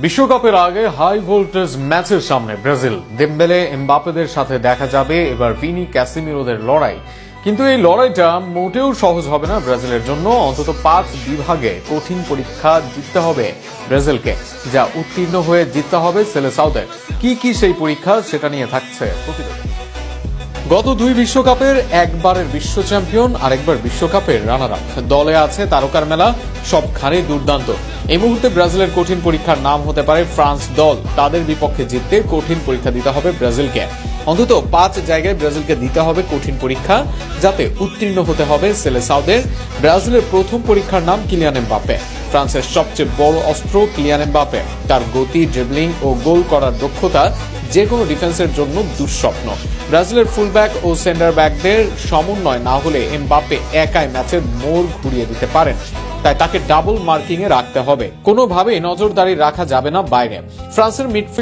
বিশ্বকাপের আগে high voltage ম্যাচের সামনে ব্রাজিল দেম্বেলে এমবাপ্পেদের সাথে দেখা যাবে এবার ভিনি ক্যাসিমিরোদের লড়াই। কিন্তু এই লড়াইটা মোটেও সহজ হবে না ব্রাজিলের জন্য। অন্তত 5 বিভাগে কঠিন পরীক্ষা জিততে হবে ব্রাজিলকে, যা উত্তীর্ণ হয়ে জিততে হবে সেলেসাওদের। কি সেই পরীক্ষা, সেটা নিয়ে থাকছে প্রতিবেদন। গত 2 বিশ্বকাপের একবারের বিশ্ব চ্যাম্পিয়ন, আরেকবার বিশ্বকাপের রানার আপ। দলে আছে তারকার মেলা, সবখানে দুর্দান্ত। এই মুহূর্তে ব্রাজিলের কঠিন পরীক্ষার নাম হতে পারে ফ্রান্স দল। তাদের বিপক্ষে জিততে কঠিন পরীক্ষা দিতে হবে ব্রাজিলকে। অন্তত 5 জায়গায় ব্রাজিলকে দিতে হবে কঠিন পরীক্ষা, যাতে উত্তীর্ণ হতে হবে সেলেসাওদের। ব্রাজিলের প্রথম পরীক্ষার নাম কিলিয়ান এমবাপ্পে। ফ্রান্সের সবচেয়ে বড় অস্ত্র কিলিয়ান এমবাপ্পে। তার গতি, ড্রিবলিং ও গোল করার দক্ষতা যে কোনো ডিফেন্সের জন্য দুঃস্বপ্ন। ব্রাজিলের ফুলব্যাক ও সেন্টার ব্যাকদের সমন্বয় না হলে এমবাপ্পে একাই ম্যাচের মোড় ঘুরিয়ে দিতে পারেন। তাই তাকে ডাবল মার্কিং এ রাখতে হবে, কোনোভাবেই নজরদারি রাখা যাবে না বাইরে। ফ্রান্সের মিডফিল্ড